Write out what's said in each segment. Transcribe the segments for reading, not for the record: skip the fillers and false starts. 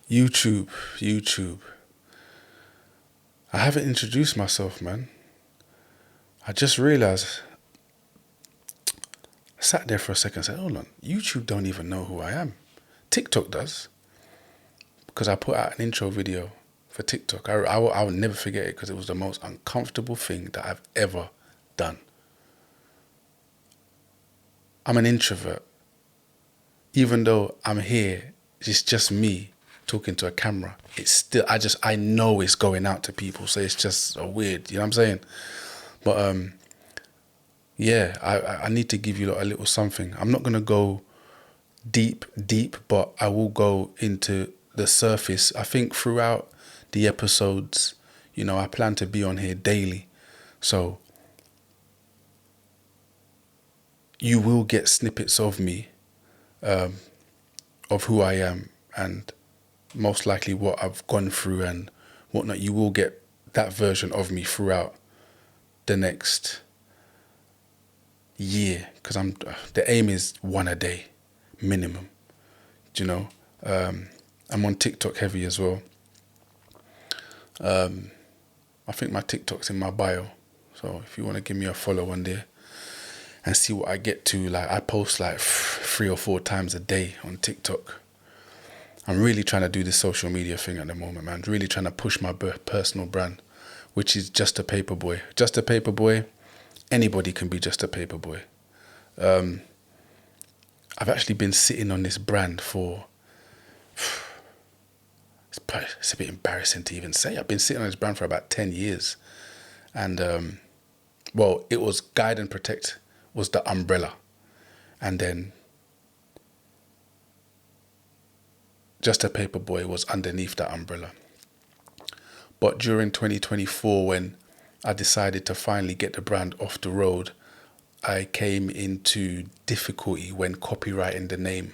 YouTube. I haven't introduced myself, man. I just realized, I sat there for a second and said, hold on, YouTube don't even know who I am. TikTok does, because I put out an intro video for TikTok. I will never forget it because it was the most uncomfortable thing that I've ever done. I'm an introvert. Even though I'm here, it's just me talking to a camera. It's still, I know it's going out to people, so it's just a weird, you know what I'm saying? But yeah, I need to give you a little something. I'm not gonna go deep, but I will go into the surface. I think throughout the episodes, I plan to be on here daily, so you will get snippets of me, of who I am, and most likely what I've gone through and whatnot. You will get that version of me throughout the next year, because the aim is one a day minimum. I'm on TikTok heavy as well. I think my TikTok's in my bio, so if you want to give me a follow on there and see what I get to, like I post like 3 or 4 times a day on TikTok. I'm really trying to do this social media thing at the moment, man. Really trying to push my personal brand, which is Just a Paperboy. Just a Paperboy. Anybody can be just a paperboy. I've actually been sitting on this brand for, it's a bit embarrassing to even say. I've been sitting on this brand for about 10 years. And, well, it was Guide and Protect was the umbrella. And then Just a Paperboy was underneath that umbrella. But during 2024, when I decided to finally get the brand off the road, I came into difficulty when copyrighting the name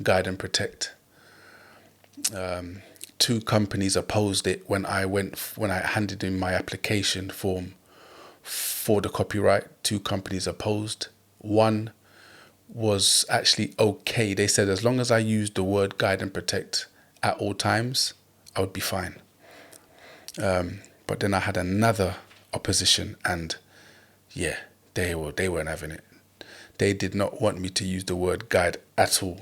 Guide and Protect. 2 companies opposed it when I handed in my application form for the copyright. 2 companies opposed. One was actually okay. They said as long as I used the word Guide and Protect at all times, I would be fine. But then I had another opposition, and yeah, they weren't having it. They did not want me to use the word guide at all.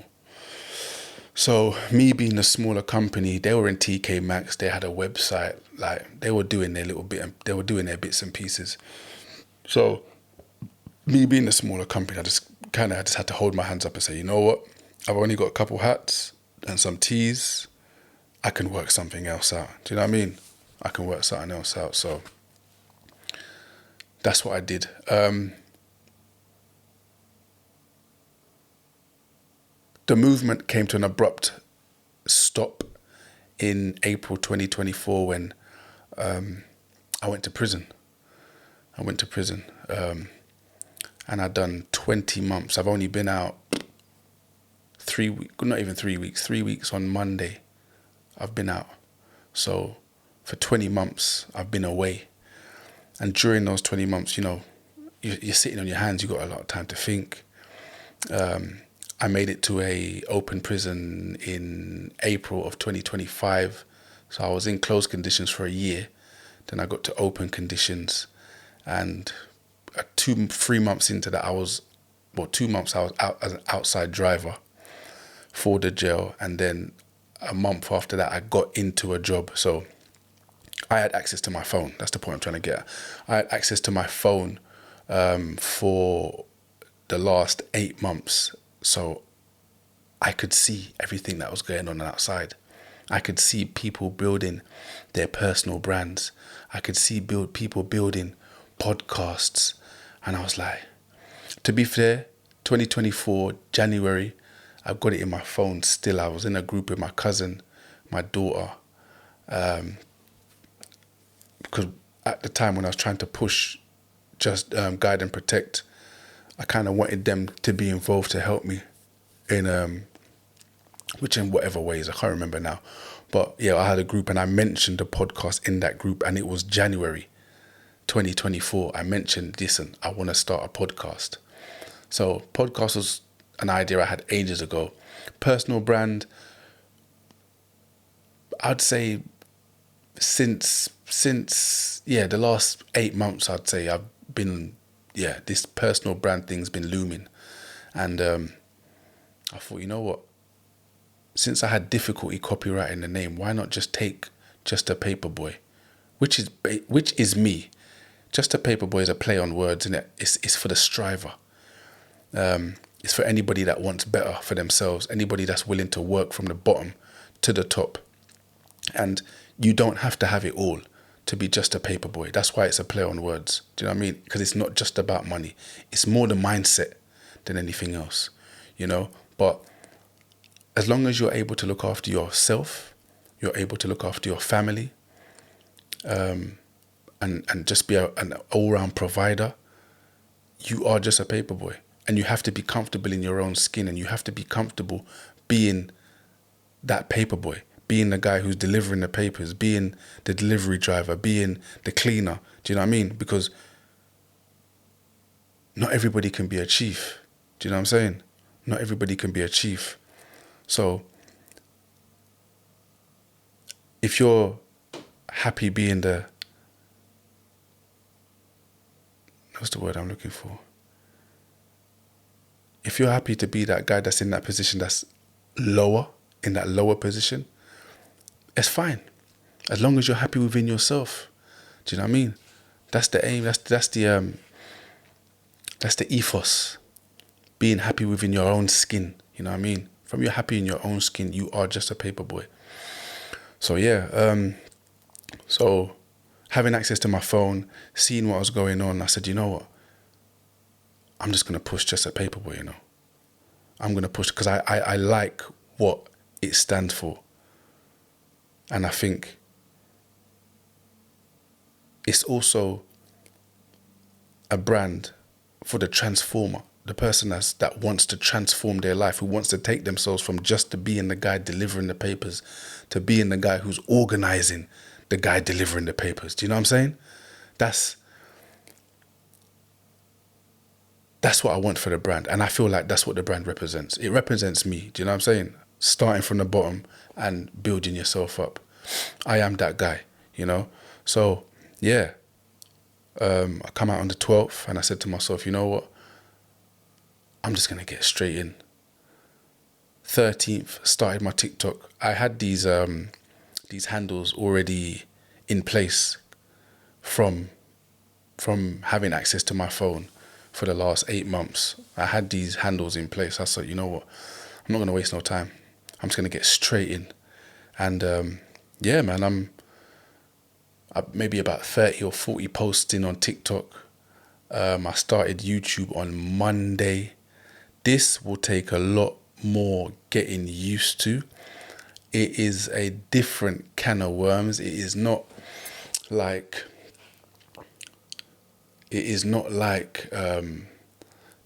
So me being a smaller company, they were in TK Maxx, they had a website, like they were doing their little bit, they were doing their bits and pieces. So me being a smaller company, I just had to hold my hands up and say, you know what? I've only got a couple hats and some tees. I can work something else out. Do you know what I mean? I can work something else out. So that's what I did. The movement came to an abrupt stop in April 2024 when I went to prison. And I'd done 20 months. I've only been out 3 weeks, not even 3 weeks, 3 weeks on Monday. I've been out. So for 20 months, I've been away. And during those 20 months, you're sitting on your hands. You've got a lot of time to think. I made it to a open prison in April of 2025. So I was in closed conditions for a year. Then I got to open conditions. And 3 months into that, 2 months I was out as an outside driver for the jail. And then a month after that, I got into a job. So I had access to my phone. That's the point I'm trying to get at. I had access to my phone for the last 8 months. So I could see everything that was going on outside. I could see people building their personal brands. I could see people building podcasts. And I was like, to be fair, 2024, January, I've got it in my phone still. I was in a group with my cousin, my daughter, because at the time when I was trying to push just Guide and Protect, I kind of wanted them to be involved to help me in whatever ways, I can't remember now. But yeah, I had a group and I mentioned the podcast in that group, and it was January 2024. I mentioned, listen, I want to start a podcast. So podcast was an idea I had ages ago. Personal brand, I'd say since the last 8 months, I'd say I've been, this personal brand thing's been looming. And I thought, you know what, since I had difficulty copywriting the name, why not just take Just a Paperboy, which is me. Just a Paperboy is a play on words, and it's for the striver. It's for anybody that wants better for themselves, anybody that's willing to work from the bottom to the top. And you don't have to have it all to be just a paperboy. That's why it's a play on words. Do you know what I mean? Because it's not just about money. It's more the mindset than anything else, you know? But as long as you're able to look after yourself, you're able to look after your family, and just be an all-round provider, you are just a paperboy. And you have to be comfortable in your own skin, and you have to be comfortable being that paperboy, being the guy who's delivering the papers, being the delivery driver, being the cleaner. Do you know what I mean? Because not everybody can be a chief. Do you know what I'm saying? Not everybody can be a chief. So if you're happy being what's the word I'm looking for? If you're happy to be that guy that's in that position that's lower, in that lower position, it's fine. As long as you're happy within yourself. Do you know what I mean? That's the aim. That's the ethos. Being happy within your own skin. You know what I mean? From you're happy in your own skin, you are just a paperboy. So so having access to my phone, seeing what was going on, I said, you know what? I'm just going to push Just a Paperboy, you know. I'm going to push because I like what it stands for. And I think it's also a brand for the transformer, the person that wants to transform their life, who wants to take themselves from just to being the guy delivering the papers to being the guy who's organizing the guy delivering the papers. Do you know what I'm saying? That's what I want for the brand. And I feel like that's what the brand represents. It represents me. Do you know what I'm saying? Starting from the bottom and building yourself up. I am that guy, you know? So, I come out on the 12th and I said to myself, you know what? I'm just going to get straight in. 13th, started my TikTok. I had these handles already in place from having access to my phone. For the last 8 months, I had these handles in place. I said, you know what? I'm not going to waste no time. I'm just going to get straight in. And man, I'm maybe about 30 or 40 posts in on TikTok. I started YouTube on Monday. This will take a lot more getting used to. It is a different can of worms. It is not like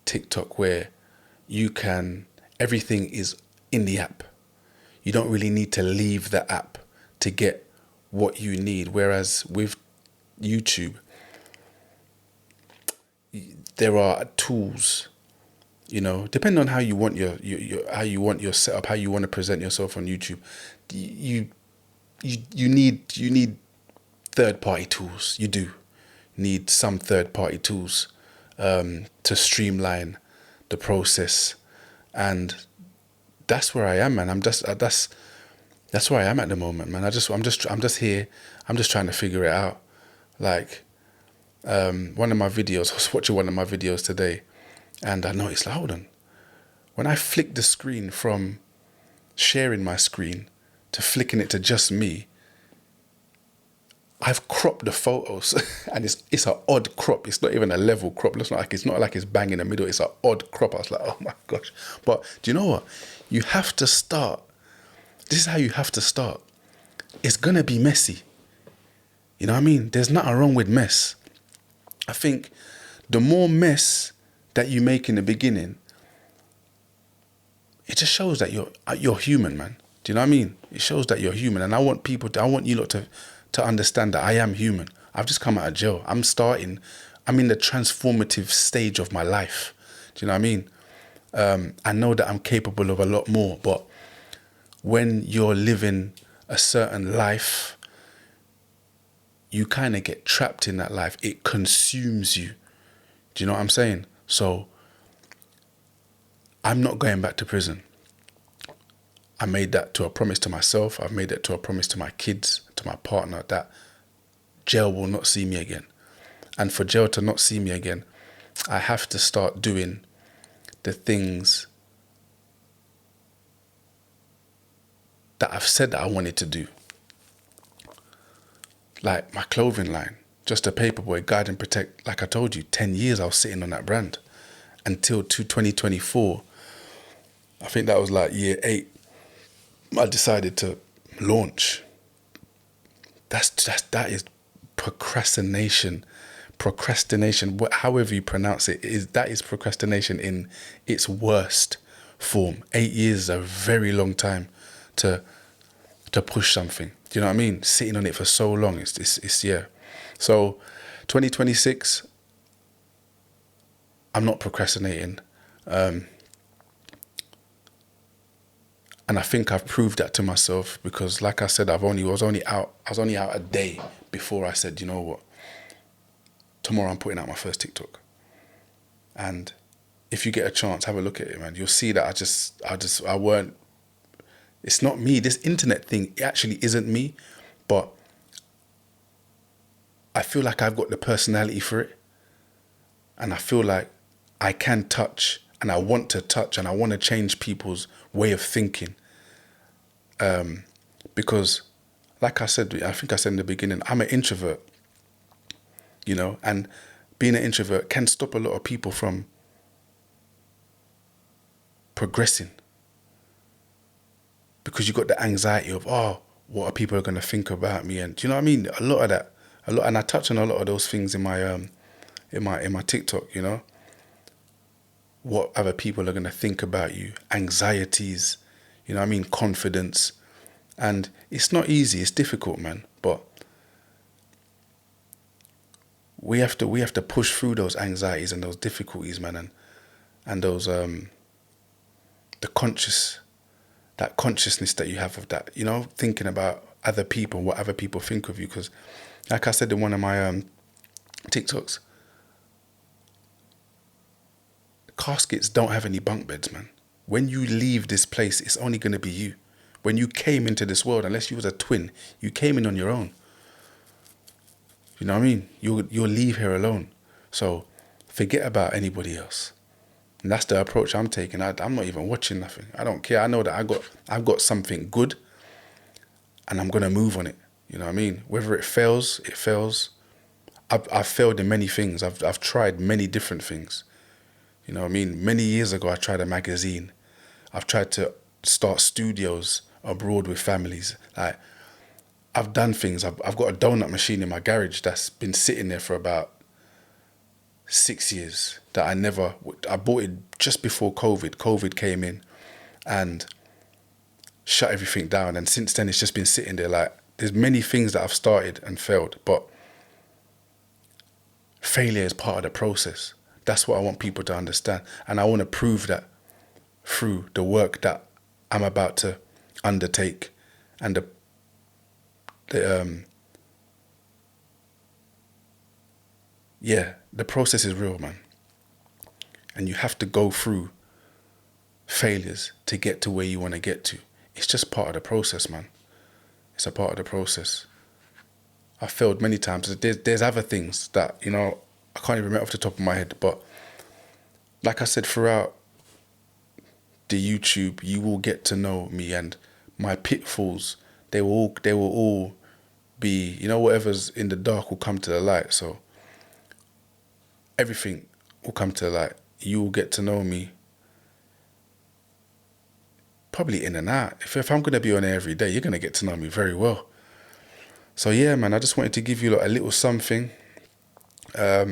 TikTok where everything is in the app. You don't really need to leave the app to get what you need. Whereas with YouTube, there are tools, you know, depending on how you want your setup, how you want to present yourself on YouTube. You need third-party tools. You do need some third-party tools to streamline the process, and that's where I am, man. That's where I am at the moment, man. I'm just here. I'm just trying to figure it out. Like one of my videos, I was watching one of my videos today, and I noticed, like, hold on. When I flick the screen from sharing my screen to flicking it to just me, I've cropped the photos, and it's an odd crop. It's not even a level crop. It's not like it's bang in the middle. It's an odd crop. I was like, oh my gosh. But do you know what? You have to start. This is how you have to start. It's gonna be messy. You know what I mean? There's nothing wrong with mess. I think the more mess that you make in the beginning, it just shows that you're human, man. Do you know what I mean? It shows that you're human, and I want you lot to understand that I am human. I've just come out of jail. I'm in the transformative stage of my life. Do you know what I mean? I know that I'm capable of a lot more, but when you're living a certain life, you kind of get trapped in that life. It consumes you. Do you know what I'm saying? So I'm not going back to prison. I made that to a promise to myself. I've made it to a promise to my kids, to my partner, that jail will not see me again. And for jail to not see me again, I have to start doing the things that I've said that I wanted to do. Like my clothing line, Just a Paperboy, Guide and Protect. Like I told you, 10 years I was sitting on that brand until 2024. I think that was like year 8. I decided to launch. That is procrastination. Procrastination, however you pronounce it, that is procrastination in its worst form. 8 years is a very long time to push something. Do you know what I mean? Sitting on it for so long, it's yeah. So 2026, I'm not procrastinating. And I think I've proved that to myself, because like I said, I was only out a day before I said, you know what, tomorrow I'm putting out my first TikTok. And if you get a chance, have a look at it, man. You'll see that I weren't, it's not me. This internet thing, it actually isn't me, but I feel like I've got the personality for it. And I feel like I can touch, and I want to touch, and I want to change people's way of thinking. Because like I said, I think I said in the beginning, I'm an introvert, you know, and being an introvert can stop a lot of people from progressing. Because you got the anxiety of, oh, what are people going to think about me? And do you know what I mean? A lot, and I touch on a lot of those things in my TikTok, you know. What other people are going to think about you, anxieties, you know what I mean, confidence. And it's not easy, it's difficult, man. But we have to push through those anxieties and those difficulties, man, and those that consciousness that you have of that, you know, thinking about other people, what other people think of you. Because like I said in one of my TikToks, caskets don't have any bunk beds, man. When you leave this place, it's only going to be you. When you came into this world, unless you was a twin, you came in on your own. You know what I mean? You'll leave here alone. So forget about anybody else. And that's the approach I'm taking. I'm not even watching nothing. I don't care. I know that I've got something good, and I'm gonna move on it. You know what I mean? Whether it fails, it fails. I've failed in many things. I've tried many different things. You know what I mean? Many years ago, I tried a magazine. I've tried to start studios abroad with families. Like, I've done things. I've got a donut machine in my garage that's been sitting there for about 6 years that I bought it just before COVID. COVID came in and shut everything down. And since then, it's just been sitting there. Like, there's many things that I've started and failed, but failure is part of the process. That's what I want people to understand. And I want to prove that through the work that I'm about to undertake. And the process is real, man. And you have to go through failures to get to where you want to get to. It's just part of the process, man. It's a part of the process. I failed many times. There's other things that, you know, I can't even remember off the top of my head. But like I said, throughout the YouTube, you will get to know me, and my pitfalls, they will all be, you know, whatever's in the dark will come to the light. So everything will come to the light. You will get to know me probably in and out. If I'm going to be on air every day, you're going to get to know me very well. So yeah, man, I just wanted to give you like a little something. I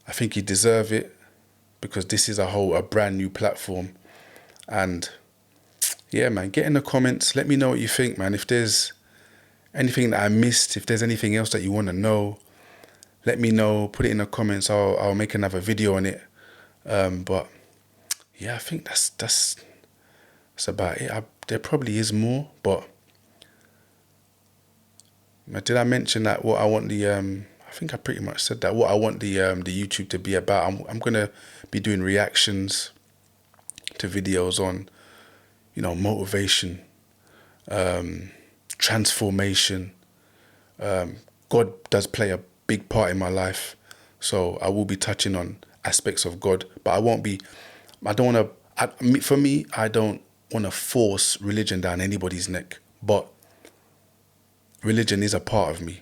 think you deserve it, because this is a brand new platform. And yeah, man, get in the comments. Let me know what you think, man. If there's anything that I missed, if there's anything else that you want to know, let me know. Put it in the comments. I'll make another video on it. But yeah, I think that's about it. there probably is more, but did I mention that what I want the I think I pretty much said that what I want the YouTube to be about. I'm gonna be doing reactions to videos on, you know, motivation, transformation. God does play a big part in my life, so I will be touching on aspects of God, but I don't want to, for me, I don't want to force religion down anybody's neck, but religion is a part of me.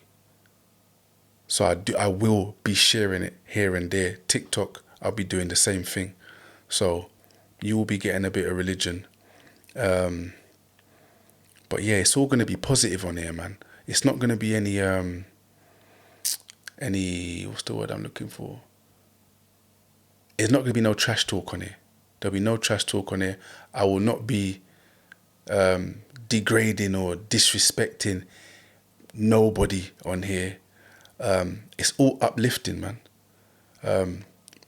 So I will be sharing it here and there. TikTok, I'll be doing the same thing. So you will be getting a bit of religion. But yeah, it's all going to be positive on here, man. It's not going to be any, what's the word I'm looking for? It's not going to be no trash talk on here. There'll be no trash talk on here. I will not be degrading or disrespecting nobody on here. It's all uplifting, man.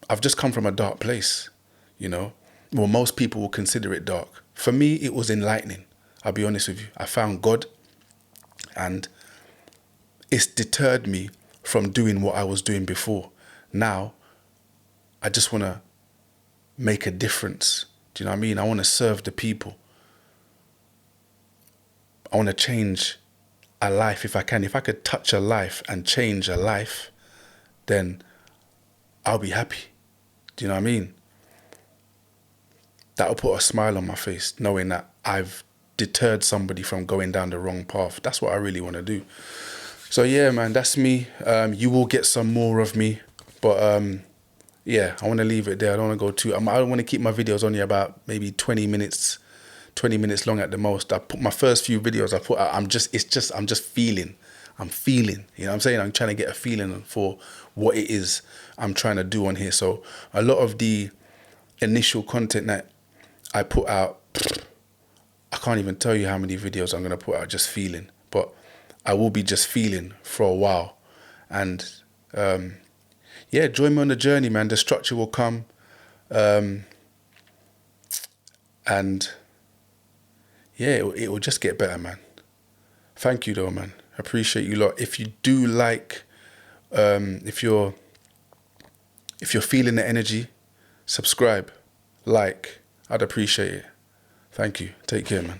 I've just come from a dark place, you know. Well, most people will consider it dark. For me, it was enlightening. I'll be honest with you. I found God, and it's deterred me from doing what I was doing before. Now, I just want to make a difference. Do you know what I mean? I want to serve the people. I want to change a life if I can. If I could touch a life and change a life, then I'll be happy. Do you know what I mean? That'll put a smile on my face, knowing that I've deterred somebody from going down the wrong path. That's what I really want to do. So yeah, man, that's me. You will get some more of me, but yeah, I want to leave it there. I don't want to go too. I want to keep my videos only about maybe 20 minutes long at the most. I put my first few videos I put out, I'm just feeling. I'm feeling, you know what I'm saying? I'm trying to get a feeling for what it is I'm trying to do on here. So a lot of the initial content that I put out, I can't even tell you how many videos I'm going to put out just feeling. But I will be just feeling for a while. And yeah, join me on the journey, man. The structure will come. And yeah, it will just get better, man. Thank you though, man. I appreciate you lot. If you do like, if you're feeling the energy, subscribe, like. I'd appreciate it. Thank you. Take care, man.